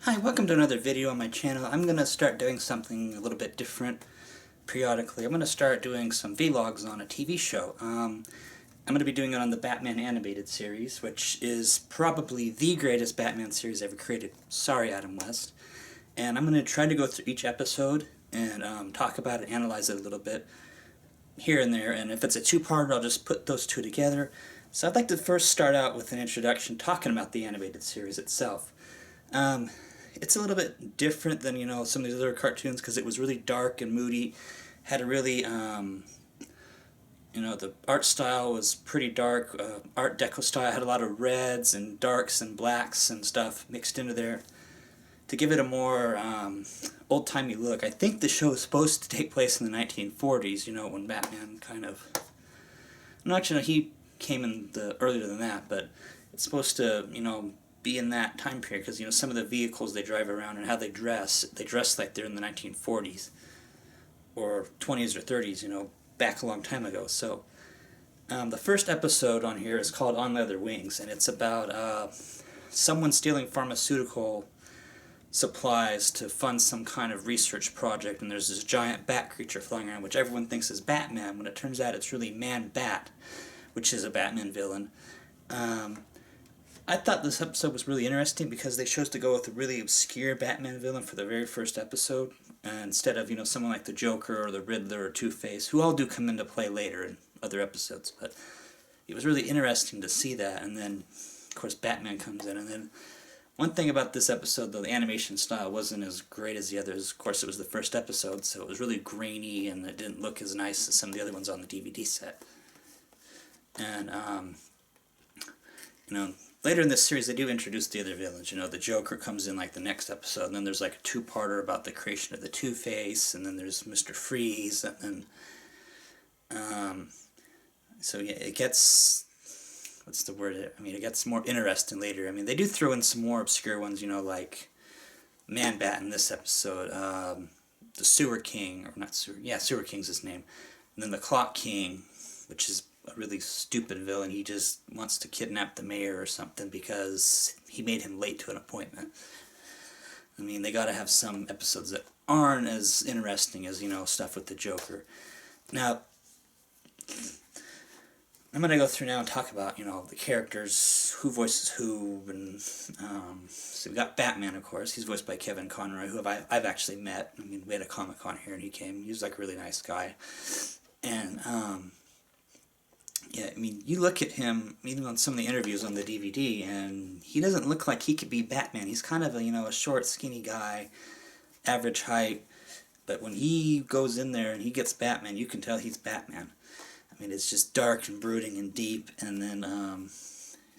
Hi, welcome to another video on my channel. I'm going to start doing something a little bit different periodically. I'm going to start doing some vlogs on a TV show. I'm going to be doing it on the Batman animated series, which is probably the greatest Batman series ever created. Sorry, Adam West. And I'm going to try to go through each episode and talk about it, analyze it a little bit here and there, and if it's a two-parter, I'll just put those two together. So I'd like to first start out with an introduction talking about the animated series itself. It's a little bit different than, some of these other cartoons because it was really dark and moody, had a really, the art style was pretty dark, Art Deco style, had a lot of reds and darks and blacks and stuff mixed into there to give it a more old-timey look. I think the show is supposed to take place in the 1940s, when Batman kind of... No, actually, no, he came in earlier than that, but it's supposed to, be in that time period, because some of the vehicles they drive around and how they dress like they're in the 1940s or 20s or 30s, back a long time ago. So the first episode on here is called On Leather Wings, and it's about someone stealing pharmaceutical supplies to fund some kind of research project, and there's this giant bat creature flying around which everyone thinks is Batman, when it turns out it's really Man-Bat, which is a Batman villain. I thought this episode was really interesting because they chose to go with a really obscure Batman villain for the very first episode, instead of, someone like the Joker or the Riddler or Two-Face, who all do come into play later in other episodes. But it was really interesting to see that, and then, of course, Batman comes in. And then one thing about this episode, though, the animation style wasn't as great as the others. Of course, it was the first episode, so it was really grainy, and it didn't look as nice as some of the other ones on the DVD set. And, later in this series, they do introduce the other villains. The Joker comes in like the next episode, and then there's like a two-parter about the creation of the Two-Face, and then there's Mr. Freeze, and then, so yeah, it gets, what's the word? It gets more interesting later. They do throw in some more obscure ones, like Man-Bat in this episode, the Sewer King, or not Sewer, yeah, Sewer King's his name, and then the Clock King, which is a really stupid villain. He just wants to kidnap the mayor or something because he made him late to an appointment. They gotta have some episodes that aren't as interesting as, stuff with the Joker. Now, I'm gonna go through now and talk about, the characters, who voices who, and, so we've got Batman, of course. He's voiced by Kevin Conroy, who I've actually met. We had a Comic-Con here and he came. He was like a really nice guy. And, yeah, you look at him, even on some of the interviews on the DVD, and he doesn't look like he could be Batman. He's kind of a short, skinny guy, average height, but when he goes in there and he gets Batman, you can tell he's Batman. It's just dark and brooding and deep, and then,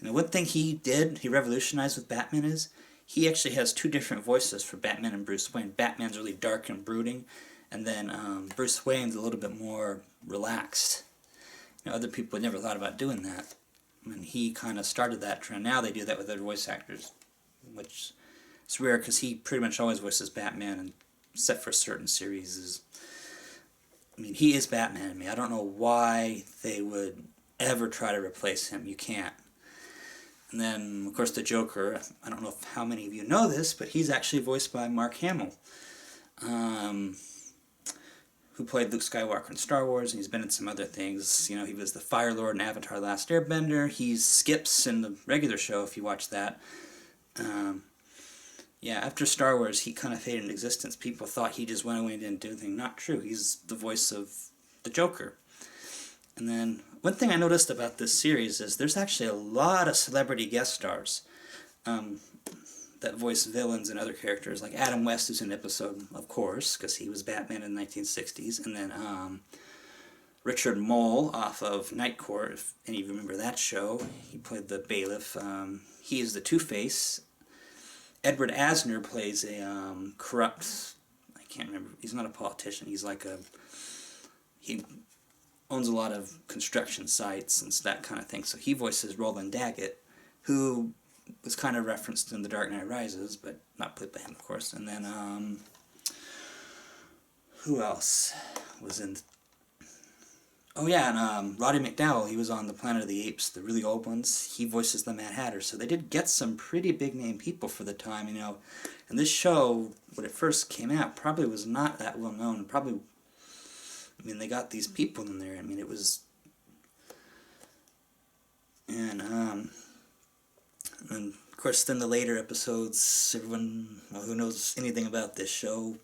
one thing he revolutionized with Batman is, he actually has two different voices for Batman and Bruce Wayne. Batman's really dark and brooding, and then Bruce Wayne's a little bit more relaxed. Other people had never thought about doing that. He kind of started that trend. Now they do that with other voice actors, which is rare because he pretty much always voices Batman, and except for certain series. He is Batman. I don't know why they would ever try to replace him. You can't. And then, of course, the Joker. I don't know how many of you know this, but he's actually voiced by Mark Hamill, who played Luke Skywalker in Star Wars, and he's been in some other things. He was the Fire Lord in Avatar: The Last Airbender. He's Skips in the regular show, if you watch that. Yeah, after Star Wars, he kind of faded into existence. People thought he just went away and didn't do anything. Not true. He's the voice of the Joker. And then, one thing I noticed about this series is there's actually a lot of celebrity guest stars that voice villains and other characters. Like Adam West is in an episode, of course, because he was Batman in the 1960s. And then Richard Mole off of Night Court, if any of you remember that show. He played the bailiff. He is the Two-Face. Edward Asner plays a corrupt, I can't remember, he's not a politician, he's like he owns a lot of construction sites and that kind of thing, so he voices Roland Daggett, who was kind of referenced in The Dark Knight Rises, but not played by him, of course. And then, who else was in... Oh yeah, and Roddy McDowall, he was on the Planet of the Apes, the really old ones. He voices the Mad Hatter, so they did get some pretty big name people for the time, you know. And this show, when it first came out, probably was not that well known. Probably, I mean, they got these people in there. I mean, it was, and and of course, then the later episodes, everyone well, who knows anything about this show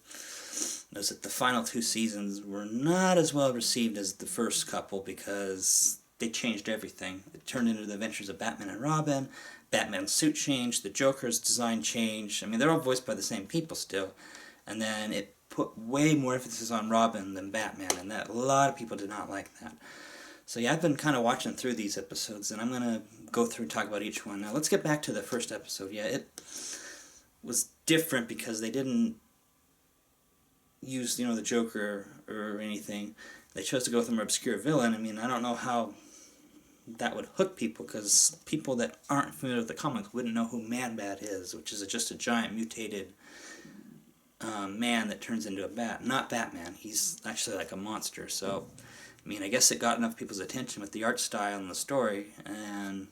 knows that the final two seasons were not as well received as the first couple because they changed everything. It turned into the adventures of Batman and Robin. Batman's suit changed. The Joker's design changed. I mean, they're all voiced by the same people still. And then it put way more emphasis on Robin than Batman, and that a lot of people did not like that. So yeah, I've been kind of watching through these episodes, and I'm going to go through and talk about each one. Now, let's get back to the first episode. Yeah, it was different because they didn't use, you know, the Joker or anything. They chose to go with a more obscure villain. I mean, I don't know how that would hook people, because people that aren't familiar with the comics wouldn't know who Man-Bat is, which is just a giant mutated man that turns into a bat. Not Batman. He's actually like a monster. So, I mean, I guess it got enough people's attention with the art style and the story, and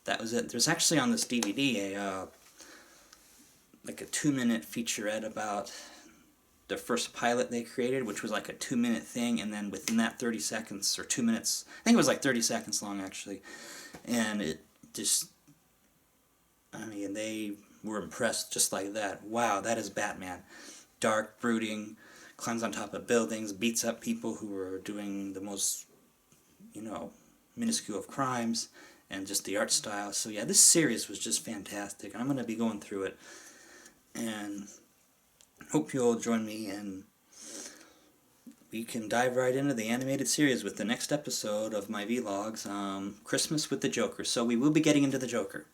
that was it. There's actually on this DVD like a 2-minute featurette about the first pilot they created, which was like a 2-minute thing, and then within that 30 seconds, or 2 minutes, I think it was like 30 seconds long actually, and it just, I mean, they were impressed just like that. Wow, that is Batman. Dark, brooding, climbs on top of buildings, beats up people who are doing the most, you know, minuscule of crimes, and just the art style. So yeah, this series was just fantastic, and I'm going to be going through it, and hope you'll join me, and we can dive right into the animated series with the next episode of my vlogs, Christmas with the Joker. So we will be getting into the Joker.